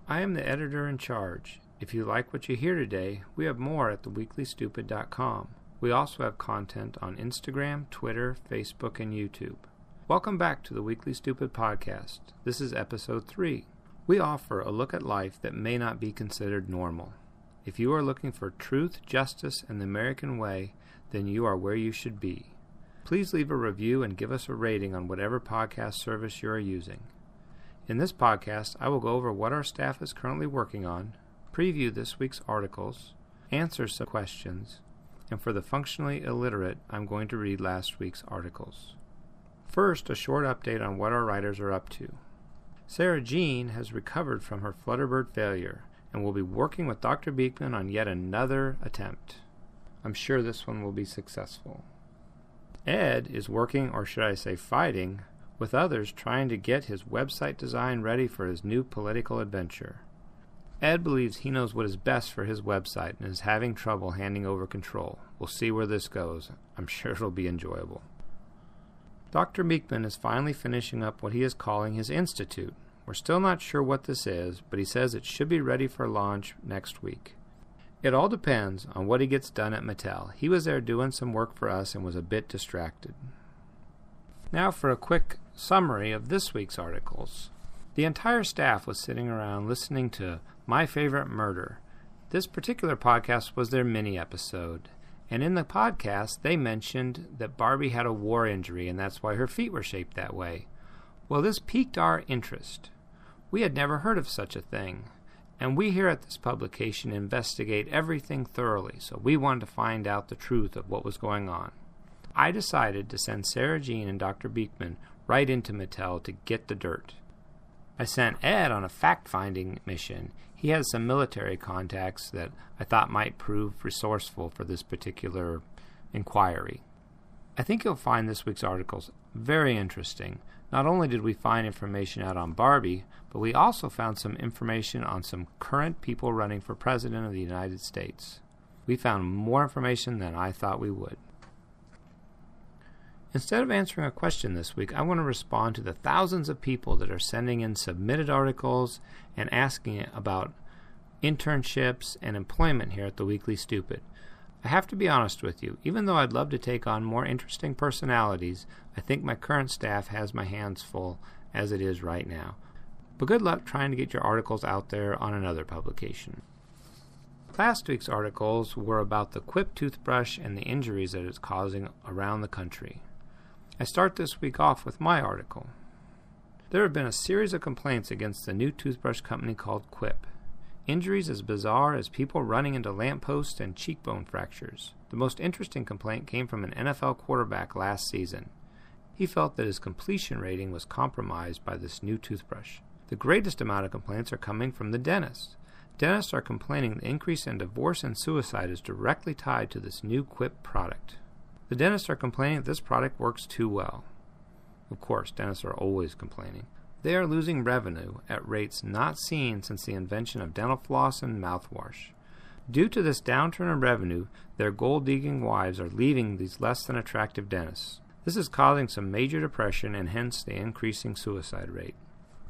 I am the editor in charge. If you like what you hear today, we have more at theweeklystupid.com. We also have content on Instagram, Twitter, Facebook, and YouTube. Welcome back to the Weekly Stupid Podcast. This is episode 3. We offer a look at life that may not be considered normal. If you are looking for truth, justice, and the American way, then you are where you should be. Please leave a review and give us a rating on whatever podcast service you are using. In this podcast, I will go over what our staff is currently working on, preview this week's articles, answer some questions, and for the functionally illiterate, I'm going to read last week's articles. First, a short update on what our writers are up to. Sarah Jean has recovered from her Flutterbird failure and will be working with Dr. Beekman on yet another attempt. I'm sure this one will be successful. Ed is working, or should I say fighting, with others trying to get his website design ready for his new political adventure. Ed believes he knows what is best for his website and is having trouble handing over control. We'll see where this goes. I'm sure it'll be enjoyable. Dr. Beekman is finally finishing up what he is calling his Institute. We're still not sure what this is, but he says it should be ready for launch next week. It all depends on what he gets done at Mattel. He was there doing some work for us and was a bit distracted. Now for a quick summary of this week's articles. The entire staff was sitting around listening to My Favorite Murder. This particular podcast was their mini episode. And in the podcast, they mentioned that Barbie had a war injury and that's why her feet were shaped that way. Well, this piqued our interest. We had never heard of such a thing. And we here at this publication investigate everything thoroughly, so we wanted to find out the truth of what was going on. I decided to send Sarah Jean and Dr. Beekman right into Mattel to get the dirt. I sent Ed on a fact-finding mission. He has some military contacts that I thought might prove resourceful for this particular inquiry. I think you'll find this week's articles very interesting. Not only did we find information out on Barbie, but we also found some information on some current people running for President of the United States. We found more information than I thought we would. Instead of answering a question this week, I want to respond to the thousands of people that are sending in submitted articles and asking about internships and employment here at the Weekly Stupid. I have to be honest with you, even though I'd love to take on more interesting personalities, I think my current staff has my hands full as it is right now. But good luck trying to get your articles out there on another publication. Last week's articles were about the Quip toothbrush and the injuries that it's causing around the country. I start this week off with my article. There have been a series of complaints against the new toothbrush company called Quip. Injuries as bizarre as people running into lampposts and cheekbone fractures. The most interesting complaint came from an NFL quarterback last season. He felt that his completion rating was compromised by this new toothbrush. The greatest amount of complaints are coming from the dentists. Dentists are complaining the increase in divorce and suicide is directly tied to this new Quip product. The dentists are complaining that this product works too well. Of course, dentists are always complaining. They are losing revenue at rates not seen since the invention of dental floss and mouthwash. Due to this downturn in revenue, their gold-digging wives are leaving these less than attractive dentists. This is causing some major depression and hence the increasing suicide rate.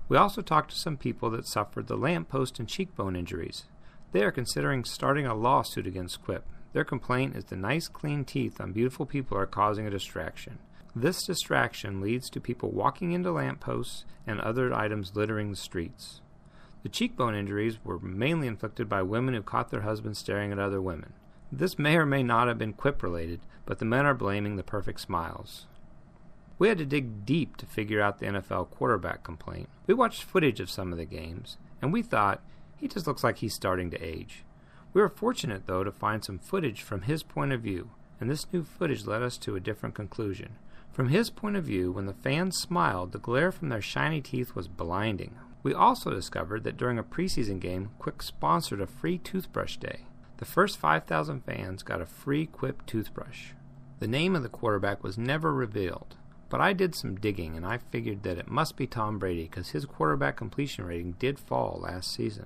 We also talked to some people that suffered the lamppost and cheekbone injuries. They are considering starting a lawsuit against Quip. Their complaint is the nice clean teeth on beautiful people are causing a distraction. This distraction leads to people walking into lampposts and other items littering the streets. The cheekbone injuries were mainly inflicted by women who caught their husbands staring at other women. This may or may not have been Quip related, but the men are blaming the perfect smiles. We had to dig deep to figure out the NFL quarterback complaint. We watched footage of some of the games, and we thought, he just looks like he's starting to age. We were fortunate, though, to find some footage from his point of view, and this new footage led us to a different conclusion. From his point of view, when the fans smiled, the glare from their shiny teeth was blinding. We also discovered that during a preseason game, Quip sponsored a free toothbrush day. The first 5,000 fans got a free Quip toothbrush. The name of the quarterback was never revealed, but I did some digging and I figured that it must be Tom Brady because his quarterback completion rating did fall last season.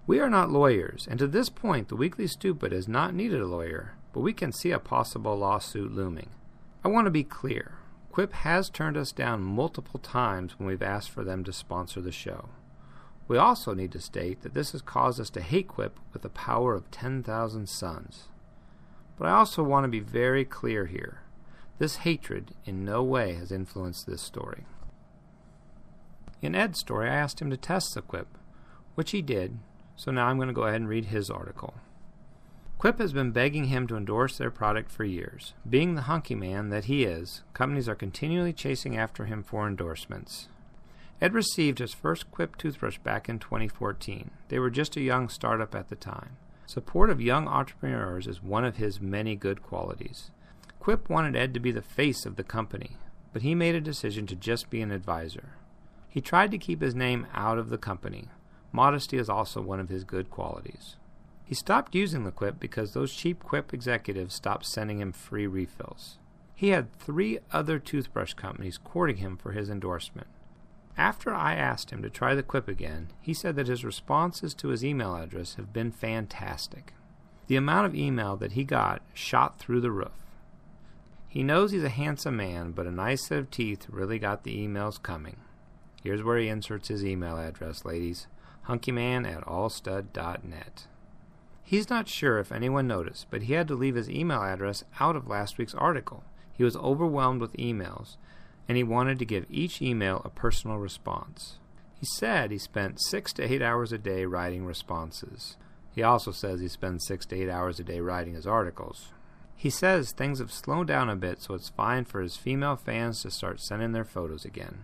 We are not lawyers, and to this point the Weekly Stupid has not needed a lawyer, but we can see a possible lawsuit looming. I want to be clear. Quip has turned us down multiple times when we've asked for them to sponsor the show. We also need to state that this has caused us to hate Quip with the power of 10,000 suns. But I also want to be very clear here. This hatred in no way has influenced this story. In Ed's story, I asked him to test the Quip, which he did, so now I'm going to go ahead and read his article. Quip has been begging him to endorse their product for years. Being the hunky man that he is, companies are continually chasing after him for endorsements. Ed received his first Quip toothbrush back in 2014. They were just a young startup at the time. Support of young entrepreneurs is one of his many good qualities. Quip wanted Ed to be the face of the company, but he made a decision to just be an advisor. He tried to keep his name out of the company. Modesty is also one of his good qualities. He stopped using the Quip because those cheap Quip executives stopped sending him free refills. He had 3 other toothbrush companies courting him for his endorsement. After I asked him to try the Quip again, he said that his responses to his email address have been fantastic. The amount of email that he got shot through the roof. He knows he's a handsome man, but a nice set of teeth really got the emails coming. Here's where he inserts his email address, ladies. hunkyman@allstud.net. He's not sure if anyone noticed, but he had to leave his email address out of last week's article. He was overwhelmed with emails, and he wanted to give each email a personal response. He said he spent 6 to 8 hours a day writing responses. He also says he spends 6 to 8 hours a day writing his articles. He says things have slowed down a bit, so it's fine for his female fans to start sending their photos again.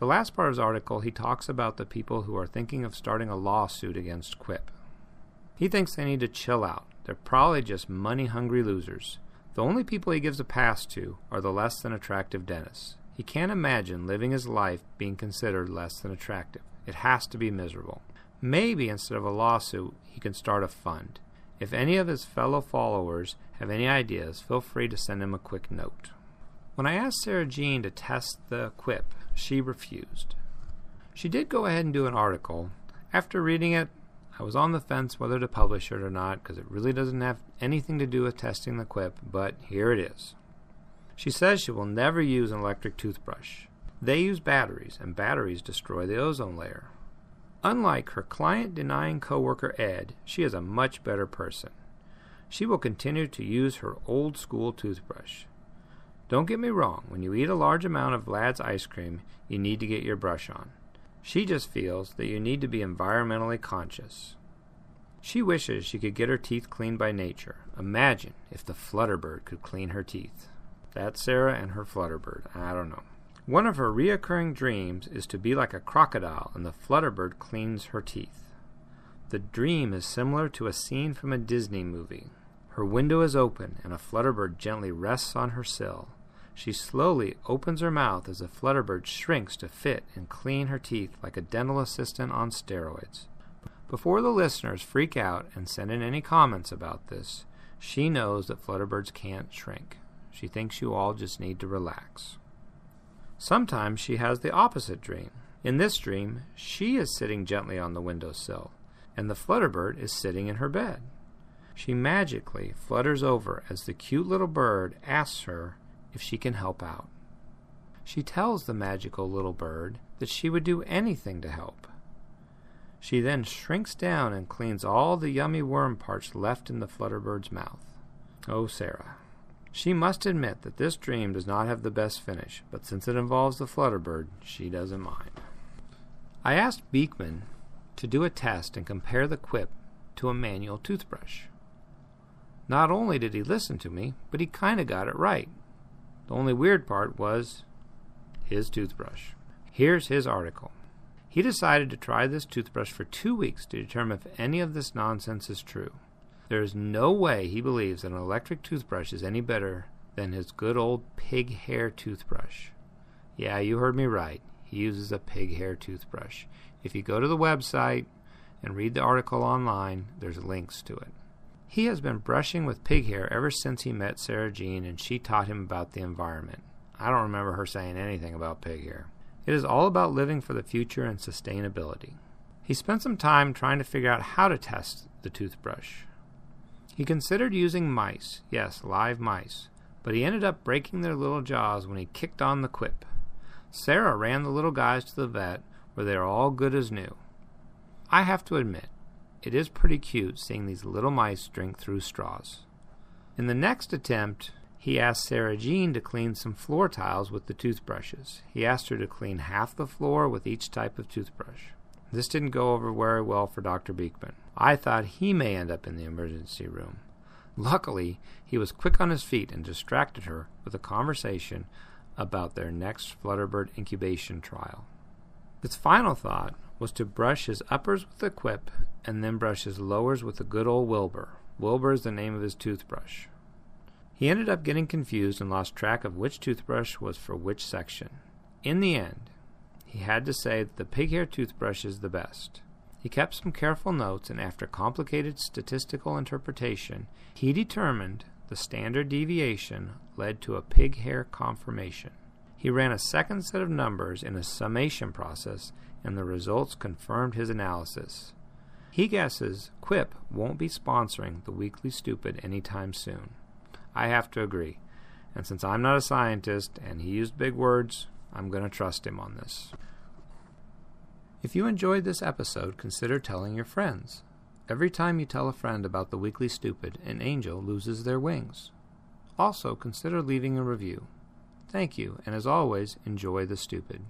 The last part of his article, he talks about the people who are thinking of starting a lawsuit against Quip. He thinks they need to chill out. They're probably just money-hungry losers. The only people he gives a pass to are the less than attractive dentists. He can't imagine living his life being considered less than attractive. It has to be miserable. Maybe instead of a lawsuit, he can start a fund. If any of his fellow followers have any ideas, feel free to send him a quick note. When I asked Sarah Jean to test the Quip, she refused. She did go ahead and do an article. After reading it, I was on the fence whether to publish it or not because it really doesn't have anything to do with testing the Quip, but here it is. She says she will never use an electric toothbrush. They use batteries, and batteries destroy the ozone layer. Unlike her client-denying coworker Ed, she is a much better person. She will continue to use her old-school toothbrush. Don't get me wrong, when you eat a large amount of Vlad's ice cream, you need to get your brush on. She just feels that you need to be environmentally conscious. She wishes she could get her teeth cleaned by nature. Imagine if the Flutterbird could clean her teeth. That's Sarah and her Flutterbird. I don't know. One of her reoccurring dreams is to be like a crocodile and the Flutterbird cleans her teeth. The dream is similar to a scene from a Disney movie. Her window is open and a Flutterbird gently rests on her sill. She slowly opens her mouth as the Flutterbird shrinks to fit and clean her teeth like a dental assistant on steroids. Before the listeners freak out and send in any comments about this, she knows that Flutterbirds can't shrink. She thinks you all just need to relax. Sometimes she has the opposite dream. In this dream, she is sitting gently on the windowsill, and the Flutterbird is sitting in her bed. She magically flutters over as the cute little bird asks her if she can help out. She tells the magical little bird that she would do anything to help. She then shrinks down and cleans all the yummy worm parts left in the Flutterbird's mouth. Oh, Sarah. She must admit that this dream does not have the best finish, but since it involves the Flutterbird, she doesn't mind. I asked Beekman to do a test and compare the Quip to a manual toothbrush. Not only did he listen to me, but he kinda got it right. The only weird part was his toothbrush. Here's his article. He decided to try this toothbrush for 2 weeks to determine if any of this nonsense is true. There is no way he believes that an electric toothbrush is any better than his good old pig hair toothbrush. Yeah, you heard me right. He uses a pig hair toothbrush. If you go to the website and read the article online, there's links to it. He has been brushing with pig hair ever since he met Sarah Jean and she taught him about the environment. I don't remember her saying anything about pig hair. It is all about living for the future and sustainability. He spent some time trying to figure out how to test the toothbrush. He considered using mice, yes, live mice, but he ended up breaking their little jaws when he kicked on the Quip. Sarah ran the little guys to the vet where they are all good as new. I have to admit, it is pretty cute seeing these little mice drink through straws. In the next attempt, he asked Sarah Jean to clean some floor tiles with the toothbrushes. He asked her to clean half the floor with each type of toothbrush. This didn't go over very well for Dr. Beekman. I thought he may end up in the emergency room. Luckily, he was quick on his feet and distracted her with a conversation about their next Flutterbird incubation trial. His final thought was to brush his uppers with a Quip and then brush his lowers with a good old Wilbur. Wilbur is the name of his toothbrush. He ended up getting confused and lost track of which toothbrush was for which section. In the end, he had to say that the pig hair toothbrush is the best. He kept some careful notes, and after complicated statistical interpretation, he determined the standard deviation led to a pig hair conformation. He ran a second set of numbers in a summation process, and the results confirmed his analysis. He guesses Quip won't be sponsoring the Weekly Stupid anytime soon. I have to agree, and since I'm not a scientist and he used big words, I'm going to trust him on this. If you enjoyed this episode, consider telling your friends. Every time you tell a friend about the Weekly Stupid, an angel loses their wings. Also, consider leaving a review. Thank you, and as always, enjoy the stupid.